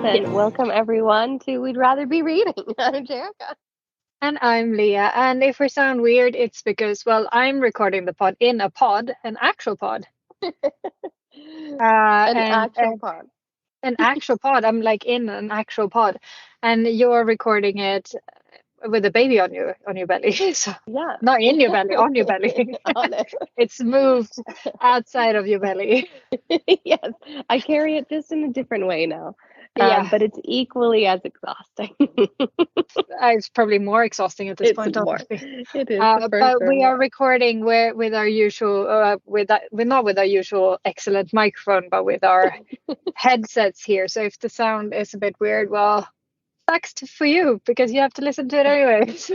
then welcome everyone to We'd Rather Be Reading. I'm Jerrica. And I'm Lia. And if we sound weird, it's because, well, I'm recording the pod in a pod, an actual pod. Pod. An actual pod. I'm like in an actual pod. And you're recording it with a baby on your belly. So Yeah. not in your belly, on your belly. On it. It's moved outside of your belly. Yes. I carry it just in a different way now. Yeah. But it's equally as exhausting. It's probably more exhausting at this point, honestly. It is. But we are recording with our usual, not with our usual excellent microphone, but with our headsets here. So if the sound is a bit weird, well, sucks for you because you have to listen to it anyways.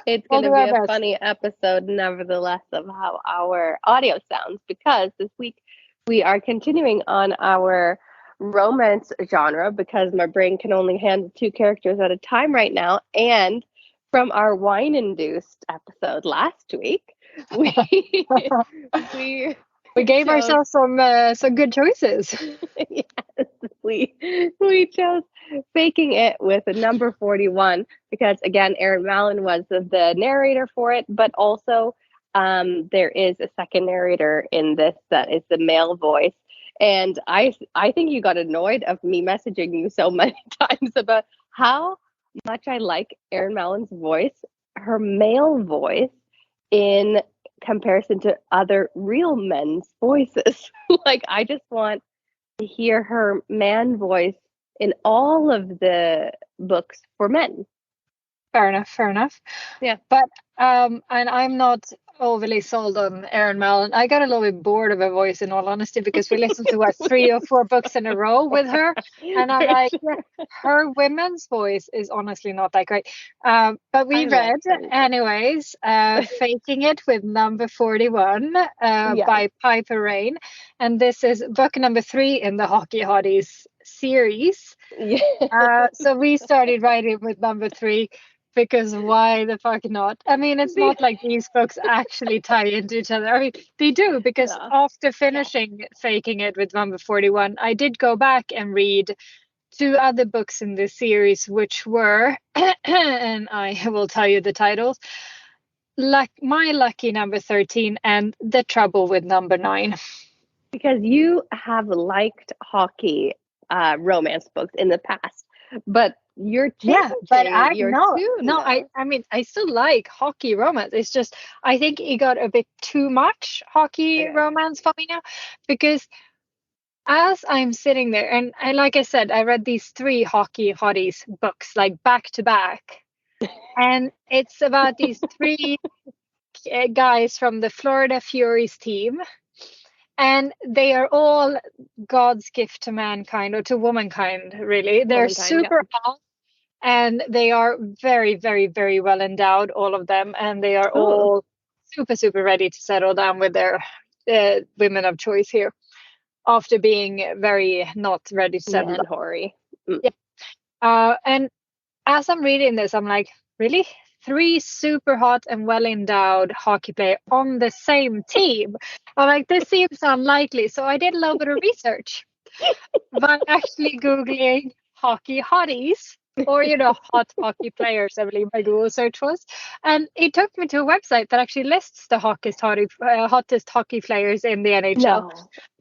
It's going to be a funny episode, nevertheless, of how our audio sounds, because this week we are continuing on our romance genre because my brain can only handle 2 characters at a time right now. And from our wine-induced episode last week, we gave ourselves some good choices. Yes, we chose Faking It with a number 41 because, again, Aaron Mallon was the narrator for it, but also there is a second narrator in this that is the male voice. And I think you got annoyed of me messaging you so many times about how much I like Aaron Mallon's voice, her male voice, in comparison to other real men's voices. Like, I just want to hear her man voice in all of the books for men. Fair enough. Yeah. But and I'm not overly sold on Aaron Mallon. I got a little bit bored of her voice, in all honesty, because we listened to 3 or 4 books in a row with her, and I'm like, her women's voice is honestly not that great. But we read anyways, Faking It with number 41 by Piper Rayne, and this is book number 3 in the Hotties series. Yeah. So we started writing with number 3. Because why the fuck not? I mean, it's not like these books actually tie into each other. I mean, they do, because after finishing Faking It with number 41, I did go back and read 2 other books in this series, which were, and I will tell you the titles, My Lucky number 13 and The Trouble with number 9. Because you have liked hockey romance books in the past, but you're changing your tune. I mean, I still like hockey romance. It's just, I think it got a bit too much hockey romance for me now, because as I'm sitting there, and like I said, I read these 3 hockey hotties books like back to back, and it's about these 3 guys from the Florida Furies team. And they are all God's gift to mankind, or to womankind, really. They're super hot, and they are very, very, very well endowed, all of them. And they are all super, super ready to settle down with their women of choice here, after being very not ready to settle down. Hoary. Yeah. And as I'm reading this, I'm like, really? 3 super hot and well-endowed hockey players on the same team. I'm like, this seems unlikely. So I did a little bit of research by actually Googling hockey hotties, or, hot hockey players, I believe my Google search was. And it took me to a website that actually lists the hottest hockey players in the NHL. No.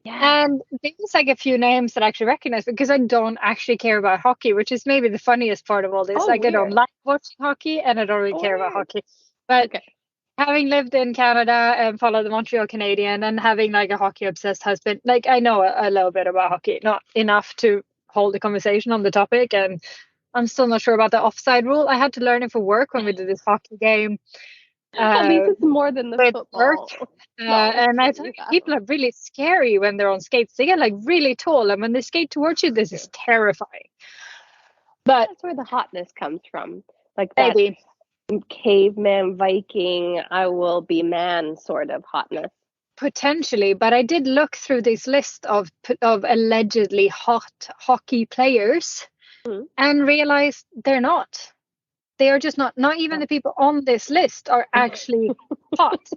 Yeah. And there's like a few names that I actually recognize, because I don't actually care about hockey, which is maybe the funniest part of all this. I don't like watching hockey, and I don't really care about hockey. But having lived in Canada and followed the Montreal Canadiens, and having like a hockey obsessed husband, like, I know a little bit about hockey, not enough to hold a conversation on the topic. And I'm still not sure about the offside rule. I had to learn it for work when we did this hockey game. At least it's more than the football. And I think people are really scary when they're on skates. They get like really tall, and when they skate towards you, this is terrifying. But that's where the hotness comes from, like that caveman Viking, I will be man sort of hotness. Potentially, but I did look through this list of allegedly hot hockey players, and realized they're not. They are just not even the people on this list are actually hot.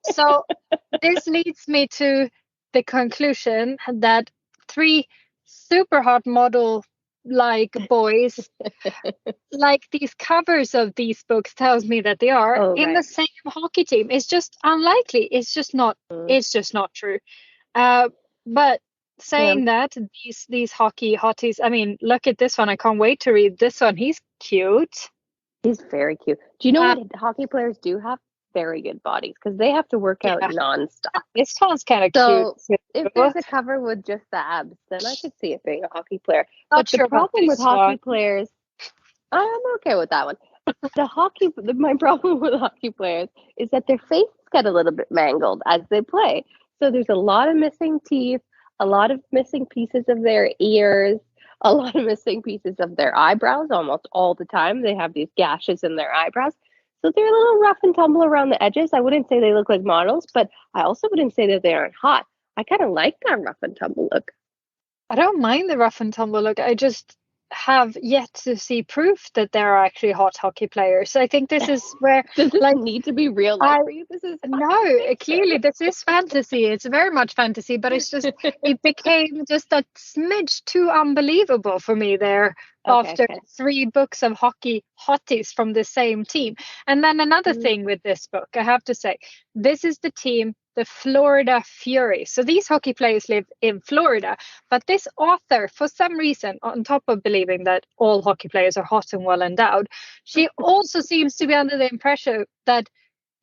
So this leads me to the conclusion that 3 super hot model like boys, like these covers of these books tells me that they are in the same hockey team. It's just unlikely. It's just not true. But saying that, these hockey hotties, I mean, look at this one. I can't wait to read this one. He's cute. He's very cute. Do you know what hockey players do have? Very good bodies because they have to work out nonstop. This one's kind of cute. If there's a cover with just the abs, then I could see it being a hockey player. Not But sure the problem with about hockey players, I'm okay with that one. My problem with hockey players is that their faces get a little bit mangled as they play. So there's a lot of missing teeth, a lot of missing pieces of their ears, a lot of missing pieces of their eyebrows almost all the time. They have these gashes in their eyebrows. So they're a little rough and tumble around the edges. I wouldn't say they look like models, but I also wouldn't say that they aren't hot. I kind of like that rough and tumble look. I don't mind the rough and tumble look. I just have yet to see proof that there are actually hot hockey players. I think this is where does this need to be real life for you? This is clearly this is fantasy. It's very much fantasy, but it's just it became just a smidge too unbelievable for me there after 3 books of hockey hotties from the same team. And then another thing with this book, I have to say, this is the team, the Florida Fury. So these hockey players live in Florida, but this author, for some reason, on top of believing that all hockey players are hot and well endowed, she also seems to be under the impression that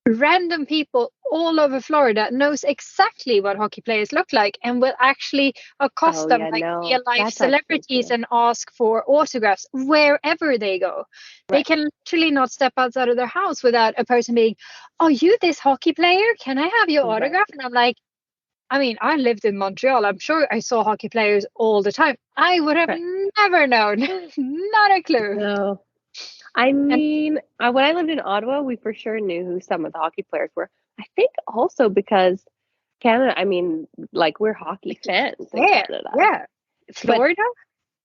random people all over Florida knows exactly what hockey players look like and will actually accost them like real life celebrities and ask for autographs wherever they go. They can literally not step outside of their house without a person being, "Oh, you this hockey player? Can I have your autograph?" And I'm like, I mean, I lived in Montreal. I'm sure I saw hockey players all the time. I would have never known. Not a clue. No. I mean, when I lived in Ottawa, we for sure knew who some of the hockey players were. I think also because Canada, I mean, like we're hockey fans in Canada. Yeah. Florida?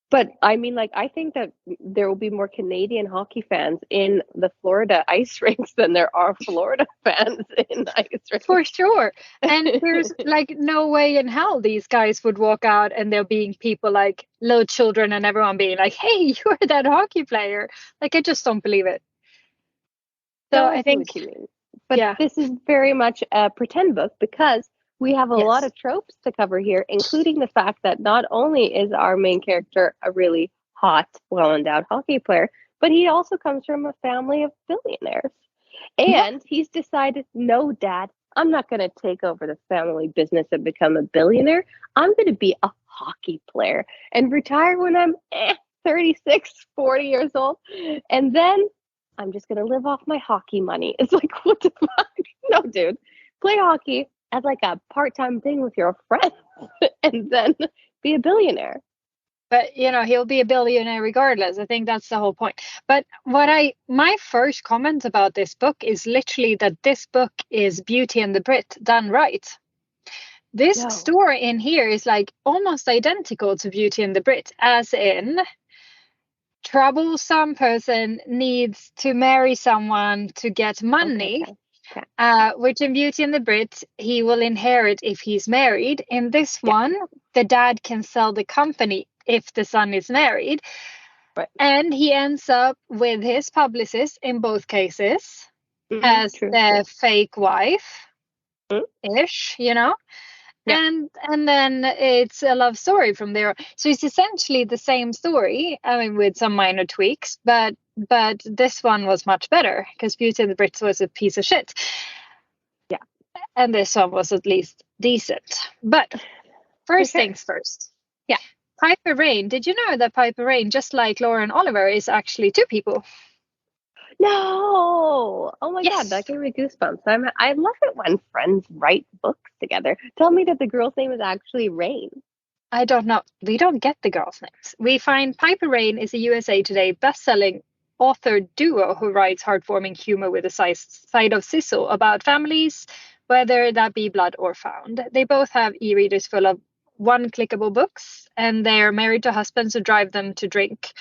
But I mean, like, I think that there will be more Canadian hockey fans in the Florida ice rinks than there are Florida fans in ice rinks. For sure. And there's like no way in hell these guys would walk out and there being people like little children and everyone being like, "Hey, you're that hockey player." Like, I just don't believe it. So I think, but this is very much a pretend book because we have a lot of tropes to cover here, including the fact that not only is our main character a really hot, well-endowed hockey player, but he also comes from a family of billionaires. And he's decided, no, Dad, I'm not going to take over the family business and become a billionaire. I'm going to be a hockey player and retire when I'm 36, 40 years old. And then I'm just going to live off my hockey money. It's like, what the fuck? No, dude. Play hockey as like a part-time thing with your friends and then be a billionaire. But, you know, he'll be a billionaire regardless. I think that's the whole point. But my first comment about this book is literally that this book is Beauty and the Brit done right. This story in here is like almost identical to Beauty and the Brit, as in troublesome person needs to marry someone to get money. Which in Beauty and the Brit, he will inherit if he's married. In this one, the dad can sell the company if the son is married. And he ends up with his publicist in both cases as the fake wife-ish, you know? And then it's a love story from there. So it's essentially the same story, I mean, with some minor tweaks, but this one was much better because Beauty and the Brits was a piece of shit. Yeah. And this one was at least decent. But first things first. Yeah. Piper Rayne. Did you know that Piper Rayne, just like Lauren Oliver, is actually 2 people? No! Oh my God, that gave me goosebumps. I love it when friends write books together. Tell me that the girl's name is actually Rayne. I don't know. We don't get the girls' names. We find Piper Rayne is a USA Today best-selling author duo who writes heartwarming humor with a side of sizzle about families, whether that be blood or found. They both have e-readers full of one-clickable books, and they're married to husbands who drive them to drink,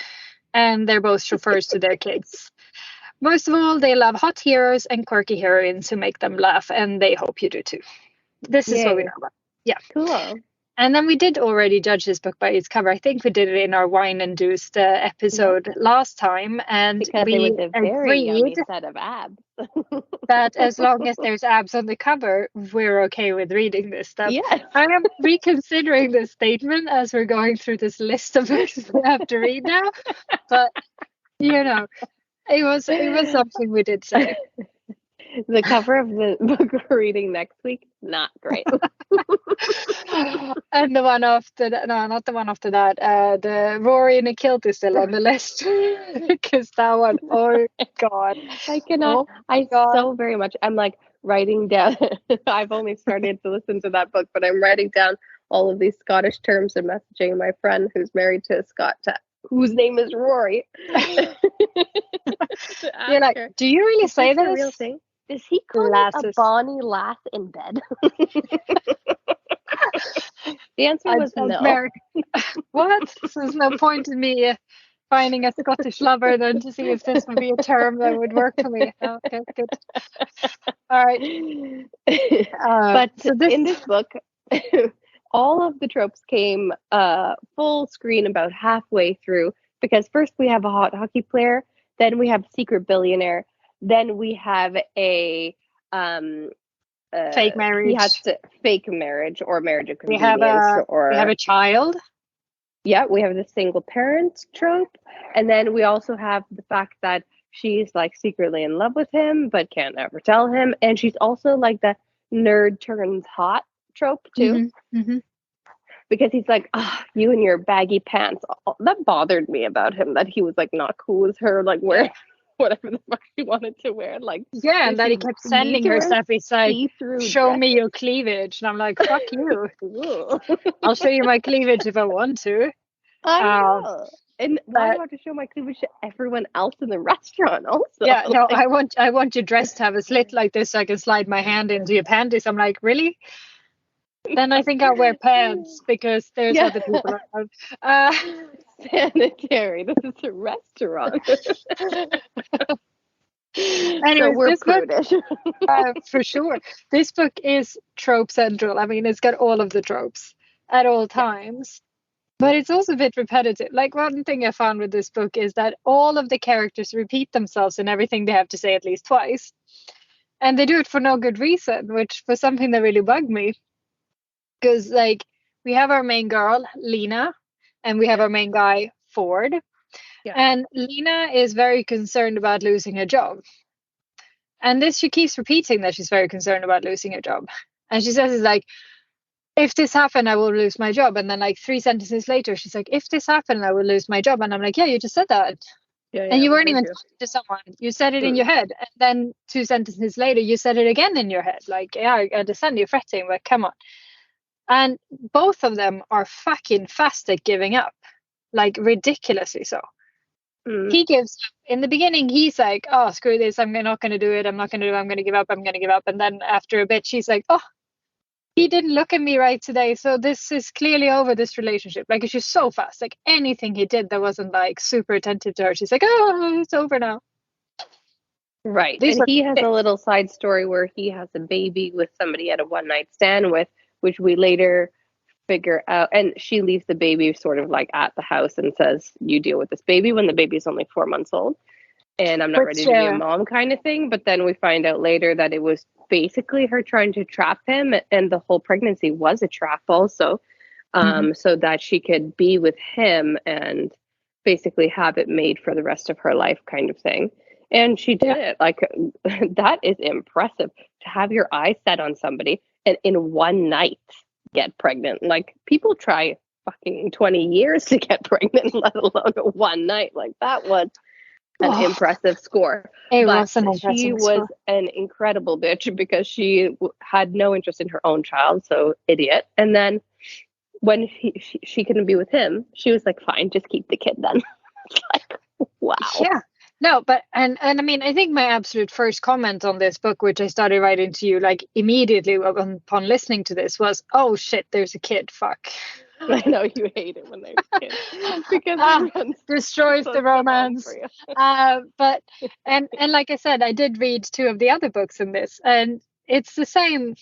and they're both chauffeurs to their kids. Most of all, they love hot heroes and quirky heroines who make them laugh, and they hope you do too. This is what we know about. Yeah. Cool. And then we did already judge this book by its cover. I think we did it in our wine induced episode last time, and because it we was a very agreed yummy set of abs. that as long as there's abs on the cover, we're okay with reading this stuff. Yes. I am reconsidering this statement as we're going through this list of books we have to read now, but you know, it was something we did say. The cover of the book we're reading next week, not great. And the one after that, no, not the one after that. The Rory in a kilt is still on the list because that one, oh god, I cannot. So very much. I'm like writing down. I've only started to listen to that book, but I'm writing down all of these Scottish terms and messaging my friend who's married to a Scot, whose name is Rory. You're like, her, do you really say this? A real thing? Does he call it a bonny lass in bed? The answer was no. What? There's no point in me finding a Scottish lover than to see if this would be a term that would work for me. Okay, good. All right. But so in this book, all of the tropes came full screen about halfway through, because first we have a hot hockey player, then we have a secret billionaire, then we have a fake marriage. He has to fake marriage or marriage of convenience. We have a child. Yeah, we have the single parent trope, and then we also have the fact that she's like secretly in love with him but can't ever tell him, and she's also like the nerd turns hot trope too. Mm-hmm. Because he's like, oh, you and your baggy pants. That bothered me about him, that he was like not cool with her, like wearing whatever the fuck she wanted to wear. Like, yeah, and that he kept sending her stuff. He's like, show me your cleavage. And I'm like, fuck you. I'll show you my cleavage if I want to. I know. And why do I have to show my cleavage to everyone else in the restaurant also? Yeah, no, like, I want your dress to have a slit like this so I can slide my hand into your panties. I'm like, really? Then I think I'll wear pants because there's other people around. Sanitary. This is a restaurant. Anyways, so we're prudish. For sure. This book is trope central. I mean, it's got all of the tropes at all times. But it's also a bit repetitive. Like, one thing I found with this book is that all of the characters repeat themselves in everything they have to say at least twice. And they do it for no good reason, which was something that really bugged me. Because, like, we have our main girl, Lena, and we have our main guy, Ford. Yeah. And Lena is very concerned about losing her job. And this, she keeps repeating that she's very concerned about losing her job. And she says, it's like, if this happened, I will lose my job. And then, like, 3 sentences later, she's like, if this happened, I will lose my job. And I'm like, yeah, you just said that. Yeah, and you weren't even talking to someone. You said it in your head. And then 2 sentences later, you said it again in your head. Like, yeah, I understand you're fretting, but come on. And both of them are fucking fast at giving up, like ridiculously so. He gives up. In the beginning, he's like, oh, screw this. I'm not going to do it. I'm not going to do it. I'm going to give up. I'm going to give up. And then after a bit, she's like, oh, he didn't look at me right today. So this is clearly over, this relationship. Like, she's so fast. Like, anything he did that wasn't like super attentive to her, she's like, oh, it's over now. Right. And he has a little side story where he has a baby with somebody at a one-night stand with, which we later figure out, and she leaves the baby sort of like at the house and says, you deal with this baby, when the baby's only 4 months old, and I'm not ready to be a mom kind of thing. But then we find out later that it was basically her trying to trap him, and the whole pregnancy was a trap also, so that she could be with him and basically have it made for the rest of her life kind of thing. And she did it. Like, that is impressive, to have your eyes set on somebody and in one night get pregnant. Like, people try fucking 20 years to get pregnant, let alone one night. Like, that was an impressive score. She was an incredible bitch because she had no interest in her own child, so idiot. And then when she couldn't be with him, she was like, fine, just keep the kid then. It's like, wow. Yeah. No, but and I mean, I think my absolute first comment on this book, which I started writing to you like immediately upon listening to this, was, "Oh shit, there's a kid." Fuck. I know you hate it when there's a kid because it destroys the romance. But and like I said, I did read 2 of the other books in this, and it's the same.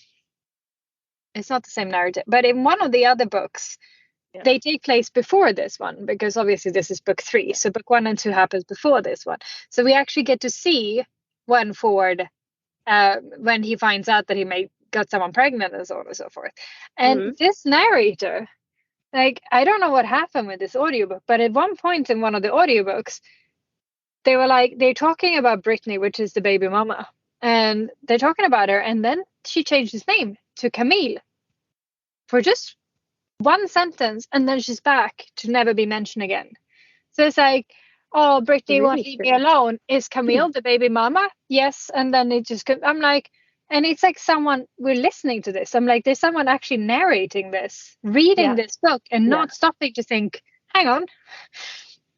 it's not the same narrative, but in one of the other books, they take place before this one, because obviously this is book 3. So book 1 and 2 happens before this one. So we actually get to see when Ford, when he finds out that he got someone pregnant and so on and so forth. And this narrator, like, I don't know what happened with this audiobook, but at one point in one of the audiobooks, they were like, they're talking about Brittany, which is the baby mama. And they're talking about her. And then she changed his name to Camille for just one sentence. And then she's back to never be mentioned again. So it's like, oh, Brittany won't leave me alone. Is Camille the baby mama? Yes. And then it just, I'm like, and it's like someone, we're listening to this. I'm like, there's someone actually narrating this, reading this book and not stopping to think, hang on.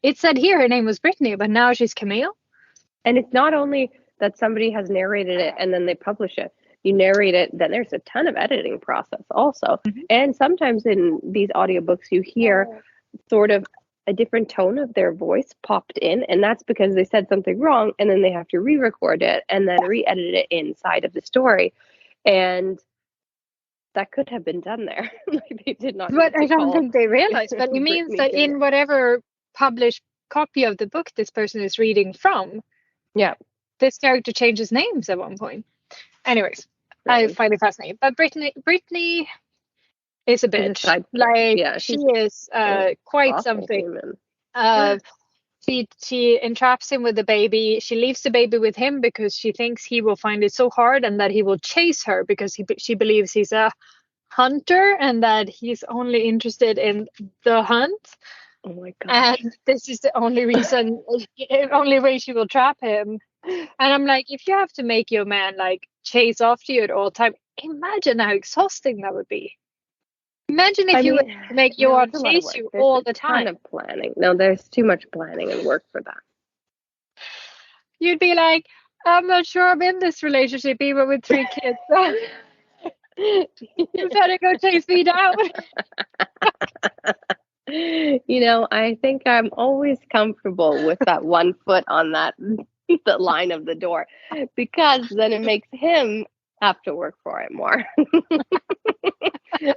It said here her name was Brittany, but now she's Camille. And it's not only that somebody has narrated it and then they publish it. You narrate it, then there's a ton of editing process also. And sometimes in these audiobooks, you hear sort of a different tone of their voice popped in. And that's because they said something wrong and then they have to re-record it and then re-edit it inside of the story. And that could have been done there. Like they did not. But I don't think they realized. But it means that in whatever published copy of the book this person is reading from, this character changes names at one point. Anyways, I find it fascinating. But Brittany is a bitch. Like she is quite something. She entraps him with the baby. She leaves the baby with him because she thinks he will find it so hard and that he will chase her because she believes he's a hunter and that he's only interested in the hunt. Oh my god! And this is the only reason, only way she will trap him. And I'm like, if you have to make your man like chase after you at all time, imagine how exhausting that would be. Imagine if you would make your man chase you all the time. Kind of planning. No, there's too much planning and work for that. You'd be like, I'm not sure I'm in this relationship even with 3 kids. You better go chase me down. You know, I think I'm always comfortable with that 1 foot on that the line of the door, because then it makes him have to work for it more.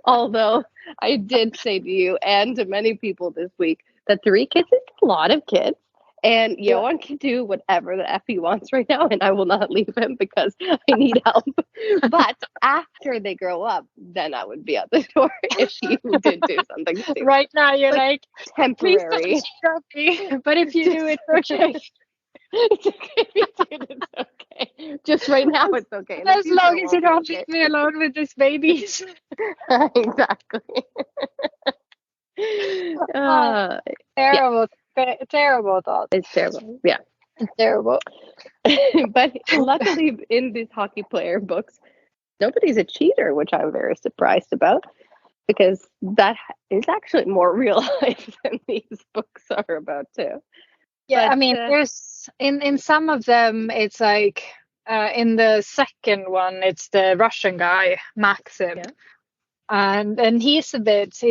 Although I did say to you and to many people this week that 3 kids is a lot of kids. And Johan can do whatever the F he wants right now, and I will not leave him because I need help. But after they grow up, then I would be at the door if he did do something stupid. Right now, you're like temporary. But if you do, it's okay. It's okay if you do, it's okay. Just right now, it's okay. As long as you don't leave me alone with these babies. Exactly. Terrible. Terrible thought. It's terrible. Yeah. It's terrible. But luckily in these hockey player books, nobody's a cheater, which I'm very surprised about, because that is actually more real life than these books are about too. Yeah, but, I mean, there's in some of them, it's like in the second one, it's the Russian guy, Maxim. And he's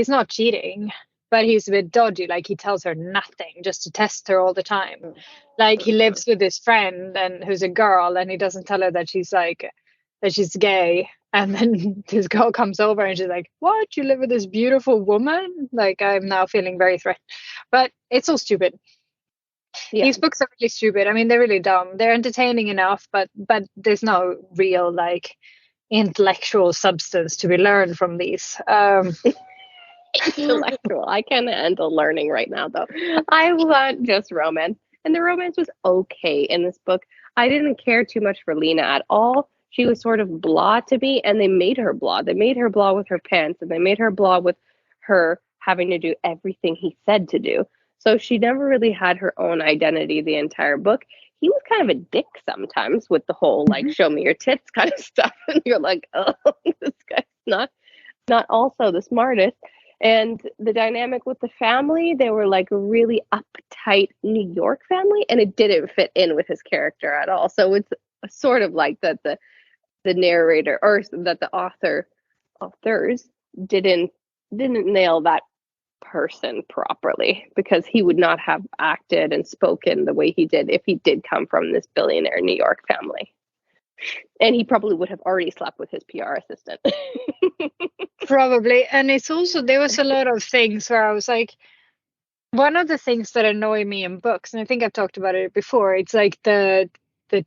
not cheating, but he's a bit dodgy. Like he tells her nothing just to test her all the time. Like he lives with his friend and who's a girl, and he doesn't tell her that she's gay. And then this girl comes over and she's like, "What? You live with this beautiful woman?" Like, I'm now feeling very threatened. But it's so stupid. Yeah. These books are really stupid. I mean, they're really dumb. They're entertaining enough, but there's no real like intellectual substance to be learned from these. Intellectual. I can't handle learning right now, though. I want just romance, and the romance was okay in this book. I didn't care too much for Lena at all. She was sort of blah to me, and they made her blah. They made her blah with her pants, and they made her blah with her having to do everything he said to do. So she never really had her own identity the entire book. He was kind of a dick sometimes with the whole like show me your tits kind of stuff, and you're like, oh, this guy's not also the smartest. And the dynamic with the family, they were like a really uptight New York family, and it didn't fit in with his character at all. So it's sort of like that the narrator, or that the authors didn't nail that person properly, because he would not have acted and spoken the way he did if he did come from this billionaire New York family. And he probably would have already slept with his PR assistant. Probably. And it's also, there was a lot of things where I was like, one of the things that annoy me in books, and I think I've talked about it before, it's like the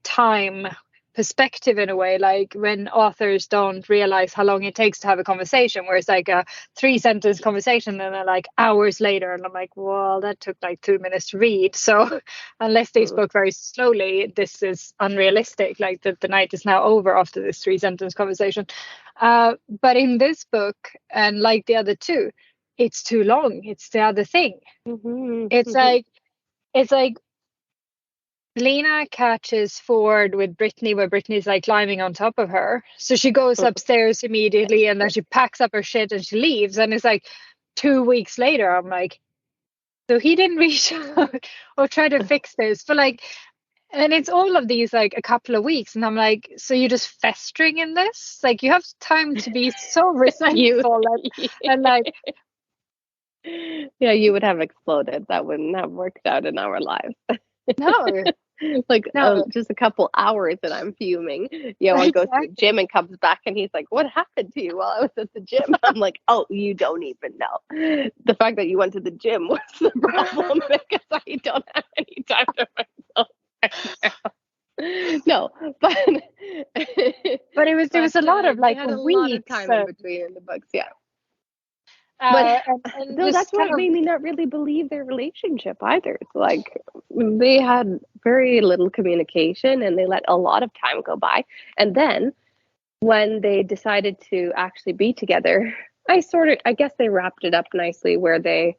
time perspective in a way, like when authors don't realize how long it takes to have a conversation, where it's like a 3-sentence conversation and then like hours later, and I'm like, well, that took like 2 minutes to read. So unless they spoke very slowly, this is unrealistic. Like the night is now over after this 3-sentence conversation. But in this book, and like the other two, it's too long. It's the other thing. It's like Lena catches Ford with Brittany, where Brittany's like climbing on top of her. So she goes upstairs immediately, and then she packs up her shit and she leaves. And it's like 2 weeks later, I'm like, so he didn't reach out or try to fix this. But like, and it's all of these like a couple of weeks, and I'm like, so you're just festering in this? Like, you have time to be so resentful and like. Yeah, you would have exploded. That wouldn't have worked out in our lives. No. Like No. just a couple hours and I'm fuming. I go to the gym and comes back and he's like, what happened to you while I was at the gym? I'm like, oh, you don't even know. The fact that you went to the gym was the problem because I don't have any time to myself right now. No, but it was, there was a lot of like had a weeks lot of time in between in the books, yeah. and no, that's what made me not really believe their relationship either. It's like they had very little communication and they let a lot of time go by. And then when they decided to actually be together, I guess they wrapped it up nicely where they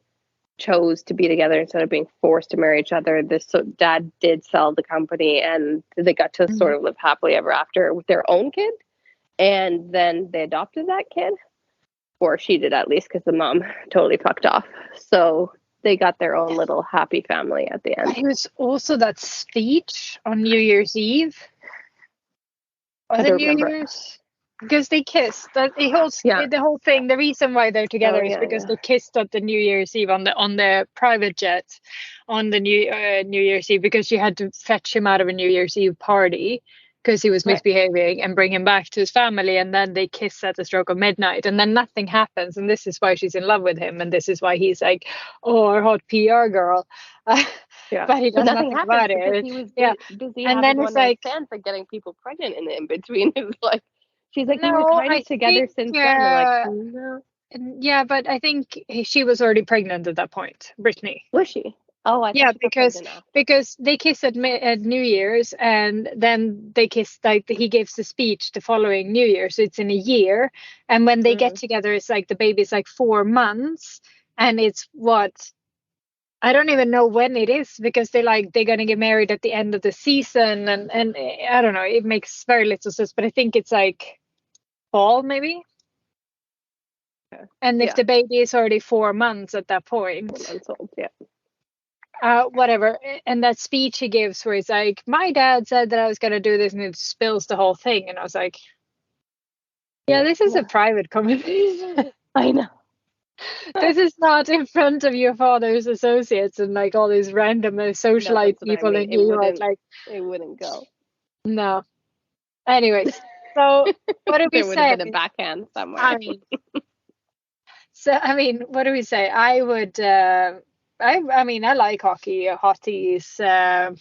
chose to be together instead of being forced to marry each other. Dad did sell the company and they got to sort of live happily ever after with their own kid. And then they adopted that kid. Or she did, at least, because the mom totally fucked off. So they got their own little happy family at the end. It was also that speech on New Year's Eve. Was it New Year's? Because they kissed. The whole thing. The reason why they're together is because they kissed at the New Year's Eve on the private jet on the New Year's Eve, because she had to fetch him out of a New Year's Eve party because he was misbehaving and bring him back to his family. And then they kiss at the stroke of midnight, and then nothing happens. And this is why she's in love with him, and this is why he's like, oh, our hot PR girl. But he does nothing about it. He was busy and then it's like stand for getting people pregnant in between. It's like she's like, no, we were kind of together since then. Like, no. Yeah, but I think she was already pregnant at that point, Brittany. Was she? Oh, I yeah, because they kissed at New Year's, and then they kissed, like he gives the speech the following New Year, so it's in a year. And when they get together, it's like the baby's like 4 months, and it's what, I don't even know when it is, because they're gonna get married at the end of the season, and I don't know, it makes very little sense, but I think it's like fall maybe. Okay. And if the baby is already 4 months at that point, 4 months old, yeah. Whatever. And that speech he gives where he's like, my dad said that I was gonna do this, and it spills the whole thing, and I was like, yeah, this is a private conversation. I know. This is not in front of your father's associates and like all these random socialite people in New York. Like, it wouldn't go. No. Anyways, so what do we say? There would have been a backhand somewhere. I mean, what do we say? I would. I mean, I like Hotties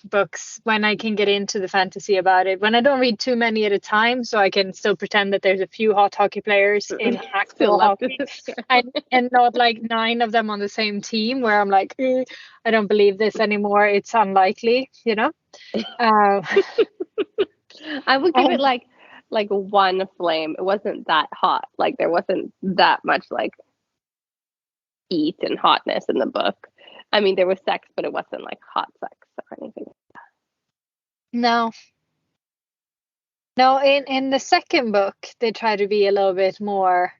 books when I can get into the fantasy about it. When I don't read too many at a time, so I can still pretend that there's a few hot hockey players in actual hockey, and not like 9 of them on the same team, where I'm like, I don't believe this anymore. It's unlikely, you know. I would give it like 1 flame. It wasn't that hot. Like there wasn't that much like heat and hotness in the book. I mean, there was sex, but it wasn't like hot sex or anything. No, in the second book, they try to be a little bit more.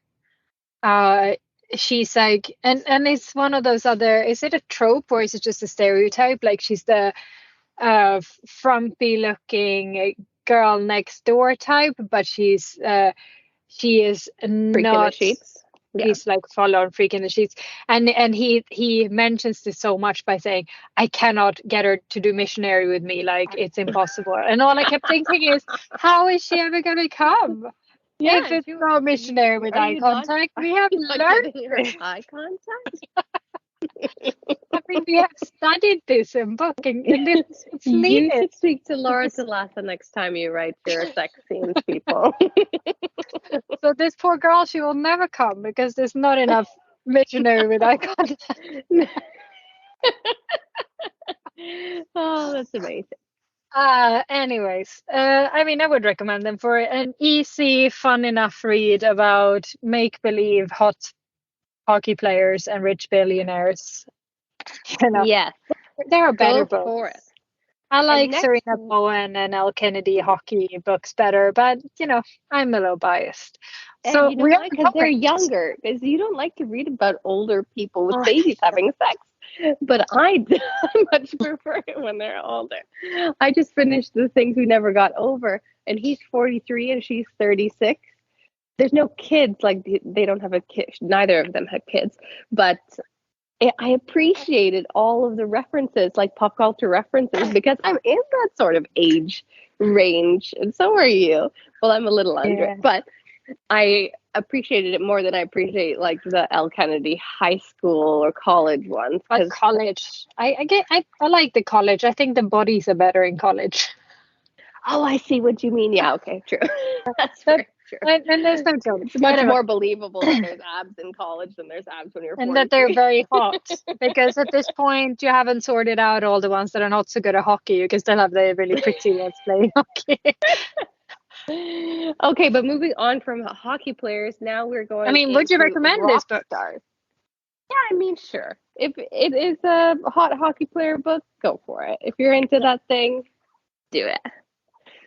She's like, and it's one of those other. Is it a trope or is it just a stereotype? Like she's the frumpy-looking girl next door type, but she is not. Sheets. Yeah. He's like full on freak in the sheets, and he mentions this so much by saying, "I cannot get her to do missionary with me. Like it's impossible." And all I kept thinking is, how is she ever gonna come? Yeah, If it's no missionary with eye contact, we have learned getting her this. eye contact. I mean, we have studied this in book, and it's You needed. should speak to Laura Talassa next time you write your sex scenes, people. So this poor girl, she will never come because there's not enough missionary with eye contact. Oh, that's amazing. Anyways, I mean, I would recommend them for an easy, fun enough read about make-believe hot hockey players and rich billionaires. You know, Yes, there are better go for it. books. I like next- Serena Bowen and Elle Kennedy hockey books better, but you know, I'm a little biased. So you know we why? are Because they're covering this. younger. Because you don't like to read about older people with babies having sex. But I much prefer it when they're older. I just finished The Things We Never Got Over, and he's 43 and she's 36. There's no kids, like they don't have a kid. Neither of them had kids, but I appreciated all of the references, like pop culture references, because I'm in that sort of age range, and so are you. Well, I'm a little under it, but I appreciated it more than I appreciate like the Elle Kennedy high school or college ones. But college, I like the college. I think the bodies are better in college. Oh, I see what you mean. Yeah, okay, true. That's very true. And there's no joke. It's much more believable that there's abs in college than there's abs when you're 43. And that they're very hot. Because at this point, you haven't sorted out all the ones that are not so good at hockey. You can still have the really pretty ones playing hockey. Okay, but moving on from hockey players, now we're going. I mean, would you recommend this book? Stars. Yeah, I mean, sure. If it is a hot hockey player book, go for it. If you're into that thing, do it.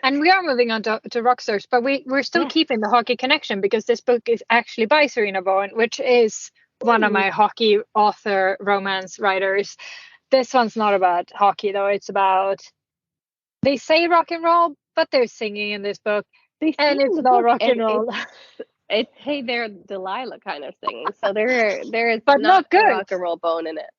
And we are moving on to rock stars, but we're still keeping the hockey connection because this book is actually by Serena Bowen, which is one of my hockey author romance writers. This one's not about hockey though. It's about, they say rock and roll, but they're singing in this book, and it's not rock and roll. It's Hey There Delilah kind of singing. So there is but not good rock and roll bone in it.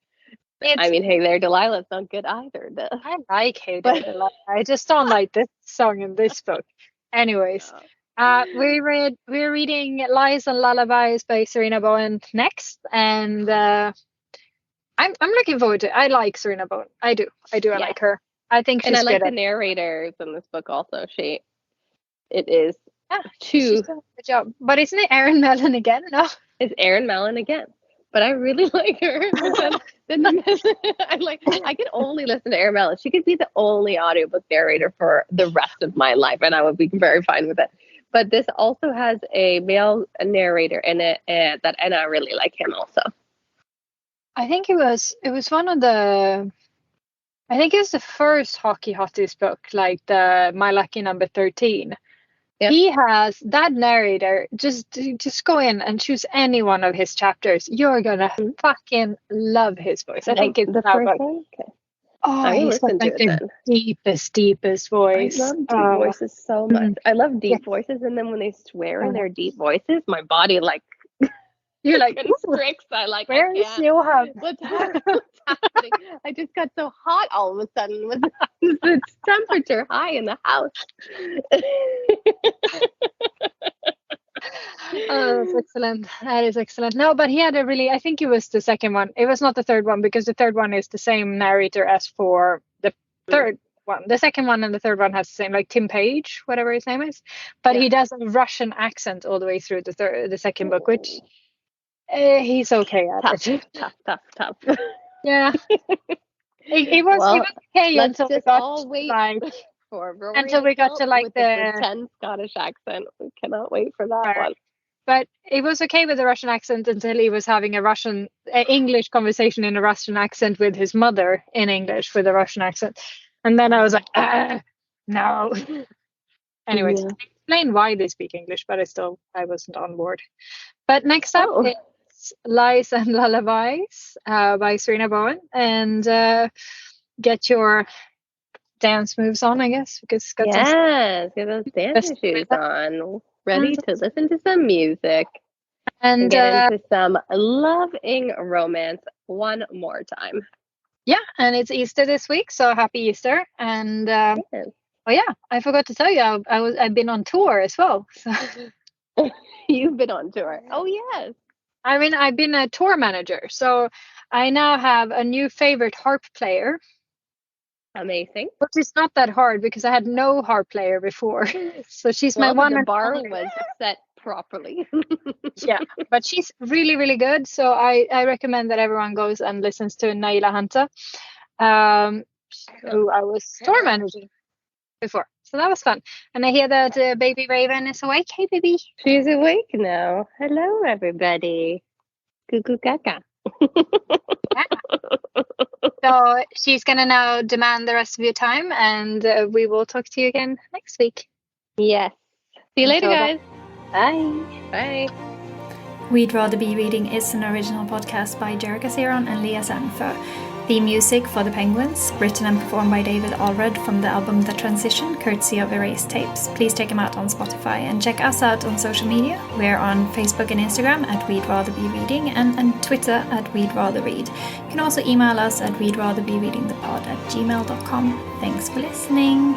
I mean, Hey There Delilah's not good either. I like Hey There Delilah. I just don't like this song in this book. Anyways, we're reading Lies and Lullabies by Serena Bowen next, and I'm looking forward to it. I like Serena Bowen. I do. I like her. I think she's good. And I like the narrators in this book also. It is she's doing a good job. But isn't it Erin Mellon again? No, it's Erin Mellon again. But I really like her. I can only listen to Erin Mellon. She could be the only audiobook narrator for the rest of my life, and I would be very fine with it. But this also has a male narrator in it, and I really like him also. I think it was one of the. I think it's the first Hockey Hotties book, like the My Lucky Number 13. Yep. He has that narrator. Just go in and choose any one of his chapters. You're gonna fucking love his voice. I think it's the first one. Okay. Oh, he's got like the deepest voice. I love deep voices so much. I love deep voices, and then when they swear in their deep voices, my body like you're like constricts. Where is Johan? What's happening? I just got so hot all of a sudden with the temperature high in the house. Oh, that's excellent. That is excellent. No, but he had a really, I think it was the second one. It was not the third one, because the third one is the same narrator as for the third one. The second one and the third one has the same, like Tim Page, whatever his name is. But he does a Russian accent all the way through the second book, which he's okay at it. Tough. Yeah. It was okay until we got to like the pretend Scottish accent. We cannot wait for that one. But it was okay with the Russian accent until he was having a Russian English conversation in a Russian accent with his mother in English with a Russian accent, and then I was like, no. Anyways, explain why they speak English, but I wasn't on board. But next up is Lies and Lullabies by Serena Bowen, and get your dance moves on, I guess, because get those dance shoes on, ready to listen to some music. And get into some loving romance one more time. Yeah, and it's Easter this week, so happy Easter. And Yes. oh yeah, I forgot to tell you, I've been on tour as well. So You've been on tour. Oh yes. I mean, I've been a tour manager, so I now have a new favorite harp player. Amazing. Which is not that hard because I had no harp player before. So she's my one. The bar was set properly. Yeah, but she's really, really good. So I recommend that everyone goes and listens to Naila Hanta, who I was tour managing before. So that was fun. And I hear that baby Raven is awake. Hey, baby. She's awake now. Hello, everybody. Cuckoo caca. Yeah. So she's going to now demand the rest of your time, and we will talk to you again next week. Yes. See you later, guys. Bye. Bye. We'd Rather Be Reading is an original podcast by Jerrica and Lia. The music for The Penguins, written and performed by David Allred from the album The Transition, courtesy of Erased Tapes. Please check him out on Spotify and check us out on social media. We're on Facebook and Instagram at We'd Rather Be Reading and on Twitter at We'd Rather Read. You can also email us at we'drathebereadingthepod@gmail.com. Thanks for listening.